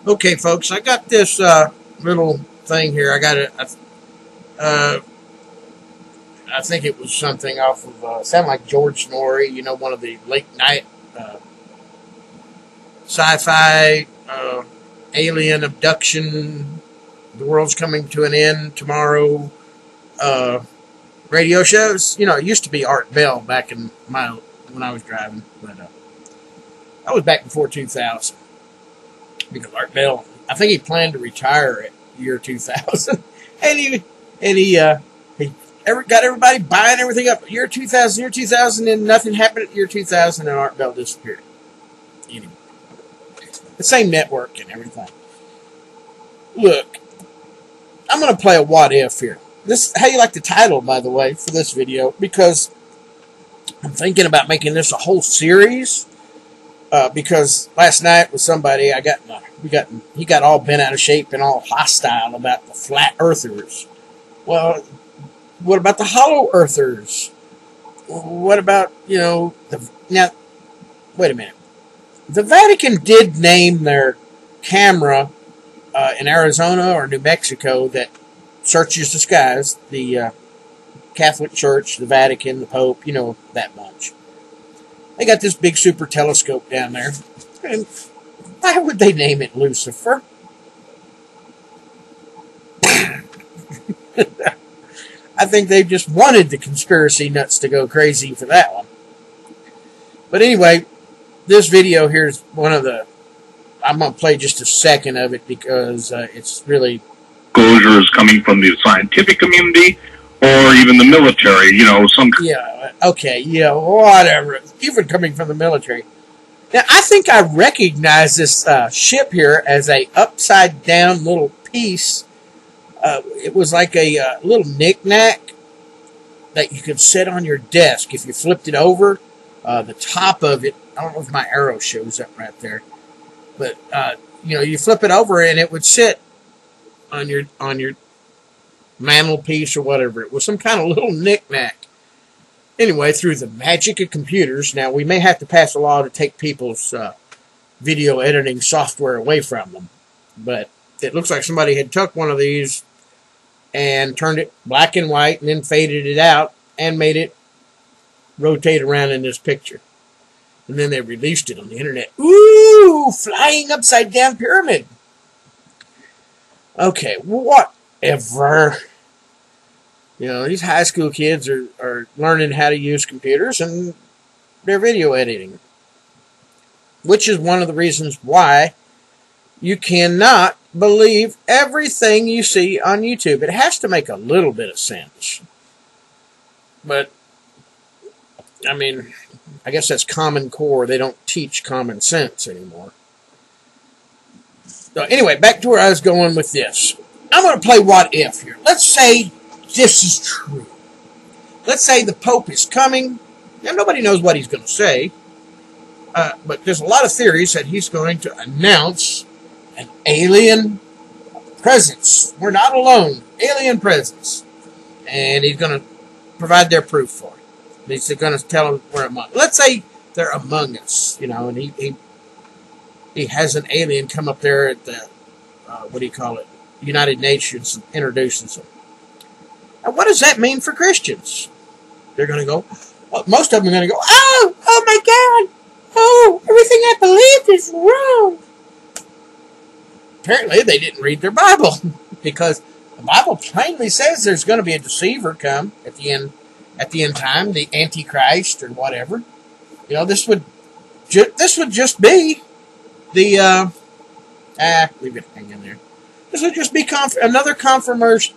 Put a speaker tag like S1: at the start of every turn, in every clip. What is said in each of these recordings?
S1: Okay, folks, I got this little thing here. I got it. I think it was something off of, sound like George Norrie, you know, one of the late night sci-fi alien abduction, the world's coming to an end tomorrow radio shows. You know, it used to be Art Bell back in when I was driving, but that was back before 2000. Because Art Bell, I think he planned to retire at year 2000, and he got everybody buying everything up. Year 2000, and nothing happened at year 2000, and Art Bell disappeared. Anyway, the same network and everything. Look, I'm going to play a what if here. This is how you like the title, by the way, for this video, because I'm thinking about making this a whole series. Because last night with somebody, he got all bent out of shape and all hostile about the flat earthers. Well, what about the hollow earthers? What about, now, wait a minute. The Vatican did name their camera in Arizona or New Mexico that searches the skies, the Catholic Church, the Vatican, the Pope, that bunch. They got this big super telescope down there. And why would they name it Lucifer? I think they just wanted the conspiracy nuts to go crazy for that one. But anyway, this video here is one of the... I'm going to play just a second of it because it's really...
S2: Disclosure is coming from the scientific community or even the military, some...
S1: Yeah, okay, yeah, whatever. Even coming from the military. Now, I think I recognize this ship here as a upside-down little piece. It was like a little knick-knack that you could set on your desk. If you flipped it over, the top of it, I don't know if my arrow shows up right there, but, you flip it over and it would sit on your mantelpiece or whatever. It was some kind of little knick-knack. Anyway, through the magic of computers, now we may have to pass a law to take people's video editing software away from them. But it looks like somebody had took one of these and turned it black and white and then faded it out and made it rotate around in this picture. And then they released it on the internet. Ooh, flying upside down pyramid. Okay, whatever. These high school kids are learning how to use computers and they're video editing. Which is one of the reasons why you cannot believe everything you see on YouTube. It has to make a little bit of sense. But, I guess that's Common Core. They don't teach common sense anymore. So anyway, back to where I was going with this. I'm going to play what if here. Let's say this is true. Let's say the Pope is coming. Now, nobody knows what he's going to say. But there's a lot of theories that he's going to announce an alien presence. We're not alone. Alien presence. And he's going to provide their proof for it. He's going to tell them we're among. Let's say they're among us, and he has an alien come up there at the, United Nations and introduces them. Now, what does that mean for Christians? They're going to go, well, most of them are going to go, oh my God, oh, everything I believed is wrong. Apparently, they didn't read their Bible, because the Bible plainly says there's going to be a deceiver come at the end time, the Antichrist or whatever. This would just be the, leave it hanging there. This would just be another confirmation.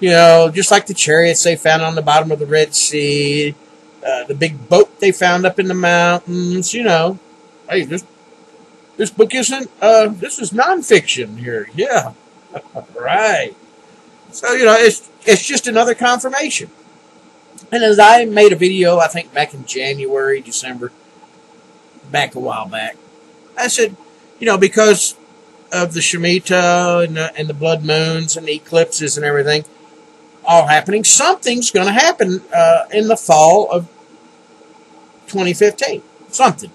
S1: Just like the chariots they found on the bottom of the Red Sea, the big boat they found up in the mountains, Hey, this book isn't, this is nonfiction here. Yeah, right. So, it's just another confirmation. And as I made a video, I think back in January, December, back a while back, I said, because of the Shemitah and the blood moons and the eclipses and everything all happening, something's going to happen in the fall of 2015. Something.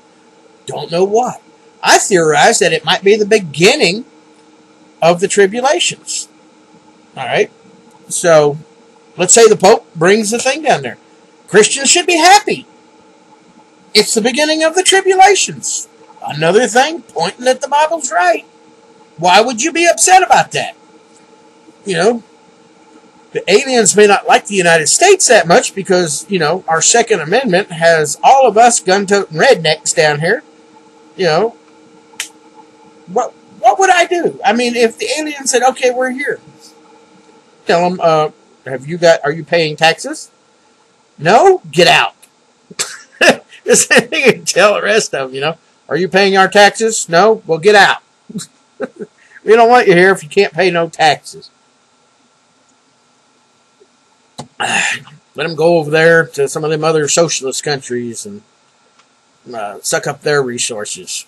S1: Don't know what. I theorize that it might be the beginning of the tribulations. All right? So, let's say the Pope brings the thing down there. Christians should be happy. It's the beginning of the tribulations. Another thing pointing that the Bible's right. Why would you be upset about that? You know, the aliens may not like the United States that much because, you know, our Second Amendment has all of us gun-toting rednecks down here. You know, what would I do? I mean, if the aliens said, okay, we're here. Tell them, are you paying taxes? No? Get out. The same thing you tell the rest of them, you know. Are you paying our taxes? No? Well, get out. We don't want you here if you can't pay no taxes. Let them go over there to some of them other socialist countries and suck up their resources.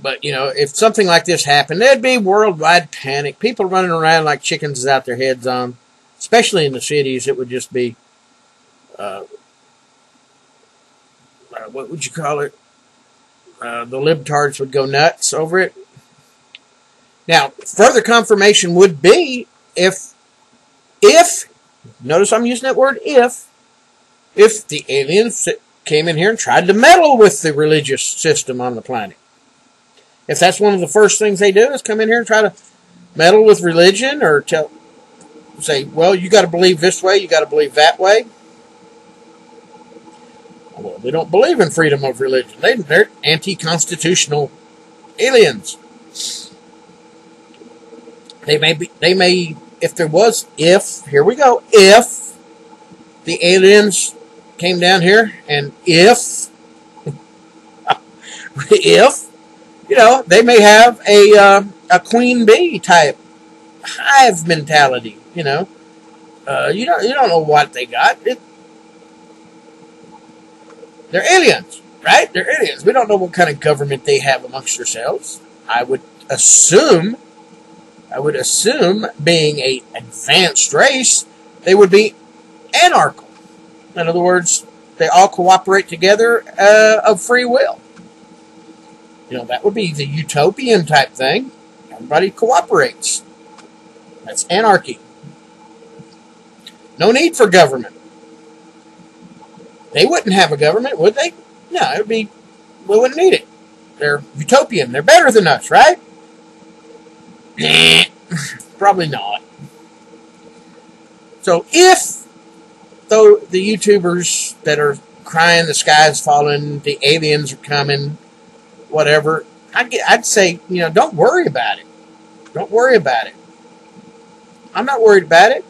S1: But, you know, if something like this happened, there'd be worldwide panic. People running around like chickens without their heads on. Especially in the cities, it would just be, what would you call it? The libtards would go nuts over it. Now, further confirmation would be if, notice I'm using that word if the aliens came in here and tried to meddle with the religious system on the planet. If that's one of the first things they do is come in here and try to meddle with religion or say, well, you got to believe this way, you got to believe that way. Well, they don't believe in freedom of religion. They're anti-constitutional aliens. Here we go, if the aliens came down here and if, you know, they may have a queen bee type hive mentality, you know. You don't know what they got. They're aliens, right? They're aliens. We don't know what kind of government they have amongst themselves. I would assume, being an advanced race, they would be anarchical. In other words, they all cooperate together of free will. You know, that would be the utopian type thing. Everybody cooperates. That's anarchy. No need for government. They wouldn't have a government, would they? No, we wouldn't need it. They're utopian. They're better than us, right? Nah, probably not. So if, though, the YouTubers that are crying the sky's falling, the aliens are coming, whatever, I'd say, you know, don't worry about it. Don't worry about it. I'm not worried about it.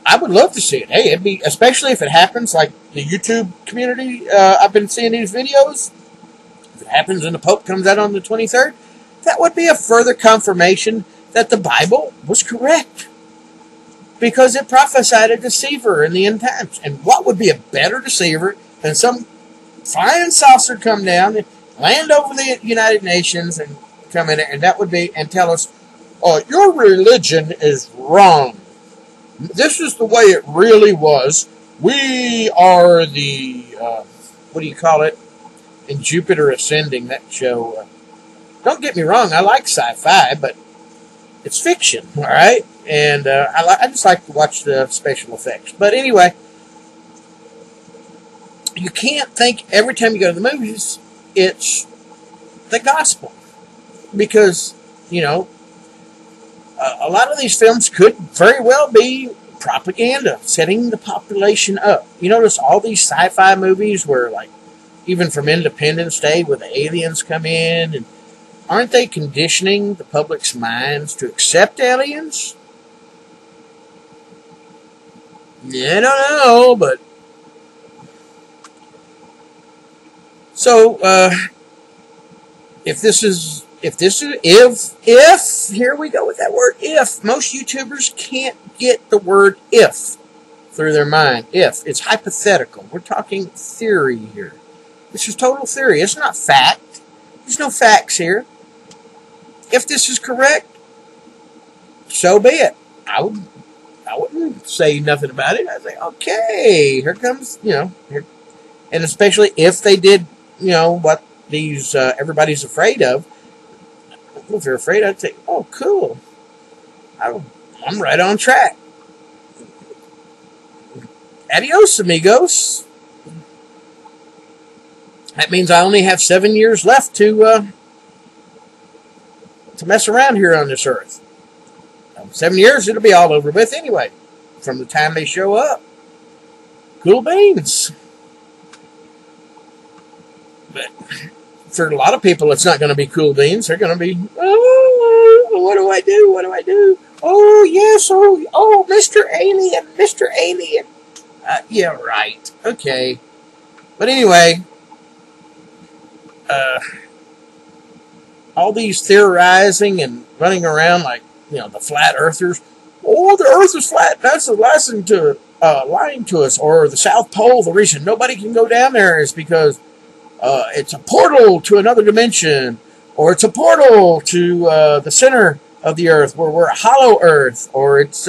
S1: I would love to see it. Hey, it'd be, especially if it happens like the YouTube community. I've been seeing these videos. If it happens and the Pope comes out on the 23rd, that would be a further confirmation that the Bible was correct. Because it prophesied a deceiver in the end times. And what would be a better deceiver than some flying saucer come down and land over the United Nations and come in there, and that would be, and tell us, oh, your religion is wrong. This is the way it really was. We are the, what do you call it? In Jupiter Ascending, that show. Don't get me wrong, I like sci-fi, but it's fiction, all right? And I just like to watch the special effects. But anyway, you can't think every time you go to the movies, it's the gospel. Because, you know, a lot of these films could very well be propaganda, setting the population up. You notice all these sci-fi movies where, like, even from Independence Day, where the aliens come in, and aren't they conditioning the public's minds to accept aliens? Yeah, I don't know, but... So, if here we go with that word, if, most YouTubers can't get the word if through their mind. If. It's hypothetical. We're talking theory here. This is total theory. It's not fact. There's no facts here. If this is correct, so be it. I wouldn't say nothing about it. I'd say, okay, here comes, you know, And especially if they did, what these everybody's afraid of. If they're afraid, I'd say, oh, cool. I'm right on track. Adios, amigos. That means I only have 7 years left to mess around here on this earth. 7 years, it'll be all over with anyway, from the time they show up. Cool beans. But for a lot of people, it's not going to be cool beans. They're going to be, oh, what do I do? What do I do? Oh, yes, oh, Mr. Alien, Mr. Alien. Yeah, right. Okay. But anyway, all these theorizing and running around like, the flat earthers. Oh, the earth is flat. That's a lesson to lying to us. Or the South Pole, the reason nobody can go down there is because it's a portal to another dimension. Or it's a portal to the center of the earth where we're a hollow earth. Or it's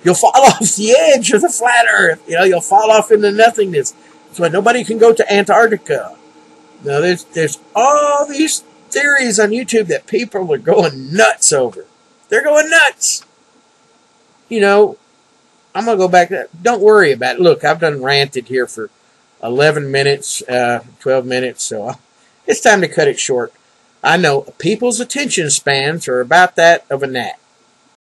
S1: you'll fall off the edge of the flat earth. You'll fall off into nothingness. So nobody can go to Antarctica. Now, there's all these theories on YouTube that people are going nuts over. They're going nuts. I'm going to go back to that. Don't worry about it. Look, I've done ranted here for 11 minutes, 12 minutes, so it's time to cut it short. I know people's attention spans are about that of a gnat.